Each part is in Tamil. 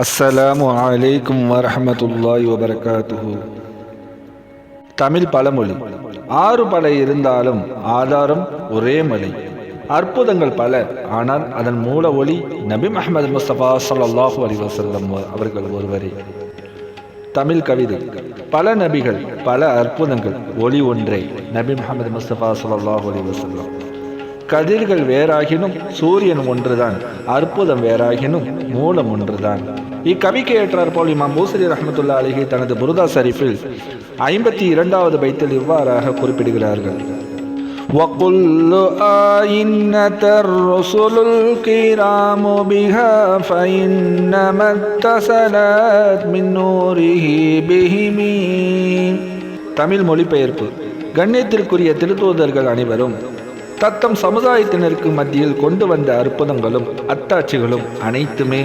அஸ்ஸலாமு அலைக்கும் வரஹ்மத்துல்லாஹி வபரகாத்துஹு. தமிழ் பழமொழி. ஆறு பல இருந்தாலும் ஆதாரம் ஒரே மலை. அற்புதங்கள் பல, ஆனால் அதன் மூல ஒளி நபி முஹம்மது முஸ்தபா ஸல்லல்லாஹு அலைஹி வஸல்லம் அவர்கள் ஒருவரே. தமிழ் கவிதை. பல நபிகள், பல அற்புதங்கள், ஒளி ஒன்றே, நபி முஹம்மது முஸ்தபா ஸல்லல்லாஹு அலைஹி வஸல்லம். கதிர்கள் வேறாகினும் சூரியன் ஒன்றுதான், அற்புதம் வேறாகினும் மூலம் ஒன்றுதான். இக்கவிக்கு ஏற்றார் போல் இமாம் பூசரி ரஹ்மத்துல்லாஹி அலைஹி தனது புருதா ஷரீஃபில் 52வது பைத்தில் இவ்வாறாக குறிப்பிடுகிறார்கள்: وَقُلُّ آيِنَّةَ الرُّسُلُ الْكِرَامُ بِهَا فَإِنَّمَا اتصلت من نوره بهم. தமிழ் மொழிபெயர்ப்பு. கண்ணியத்திற்குரிய திருத்தூதர்கள் அனைவரும் தத்தம் சமுதாயத்தினருக்கு மத்தியில் கொண்டு வந்த அற்புதங்களும் அத்தாட்சிகளும் அனைத்துமே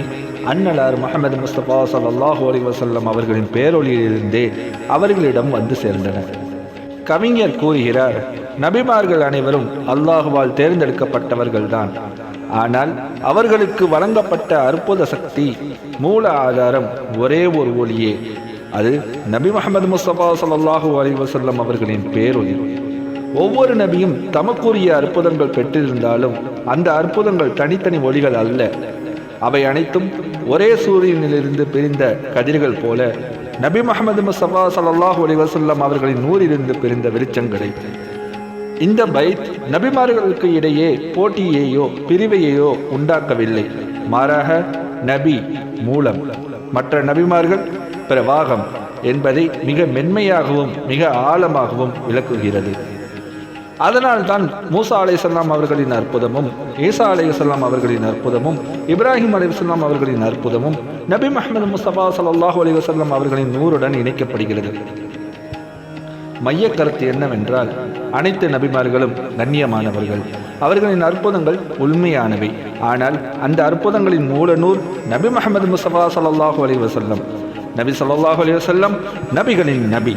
அன்னலார் முஹம்மது முஸ்தபா ஸல்லல்லாஹு அலைஹி வஸல்லம் அவர்களின் பேரொளியிலிருந்தே அவர்களிடம் வந்து சேர்ந்தன. கவிஞர் கூறுகிறார், நபிமார்கள் அனைவரும் அல்லாஹுவால் தேர்ந்தெடுக்கப்பட்டவர்கள்தான். ஆனால் அவர்களுக்கு வழங்கப்பட்ட அற்புத சக்தி, மூல ஆதாரம் ஒரே ஒரு ஒளியே. அது நபி முஹம்மது முஸ்தபா ஸல்லல்லாஹு அலைஹி வஸல்லம் அவர்களின் பேரொளி. ஒவ்வொரு நபியும் தமக்குரிய அற்புதங்கள் பெற்றிருந்தாலும் அந்த அற்புதங்கள் தனித்தனி ஒளிகள் அல்ல. அவை அனைத்தும் ஒரே சூரியனிலிருந்து பிரிந்த கதிர்கள் போல நபி முஹம்மது முஸ்தபா ஸல்லல்லாஹு அலைஹி வஸல்லம் அவர்களின் நூறிலிருந்து பிரிந்த வெளிச்சங்களை. இந்த பைத் நபிமார்களுக்கு இடையே போட்டியையோ பிரிவையோ உண்டாக்கவில்லை. மாறாக நபி மூலம், மற்ற நபிமார்கள் பிரவாகம் என்பதை மிக மென்மையாகவும் மிக ஆழமாகவும் விளக்குகிறது. அதனால்தான் மூசா அலைஹிஸ்ஸலாம் அவர்களின் அற்புதமும், ஈசா அலைஹிஸ்ஸலாம் அவர்களின் அற்புதமும், இப்ராஹிம் அலைஹிஸ்ஸலாம் அவர்களின் அற்புதமும் நபி முஹம்மது முஸ்தபா ஸல்லல்லாஹு அலைஹி வஸல்லம் அவர்களின் நூறுடன் இணைக்கப்படுகிறது. மைய கருத்து என்னவென்றால், அனைத்து நபிமார்களும் கண்ணியமானவர்கள், அவர்களின் அற்புதங்கள் உண்மையானவை. ஆனால் அந்த அற்புதங்களின் மூல நூர் நபி முஹம்மது முஸ்தபா ஸல்லல்லாஹு அலைஹி வஸல்லம். நபி ஸல்லல்லாஹு அலைஹி வஸல்லம் நபிகளின் நபி.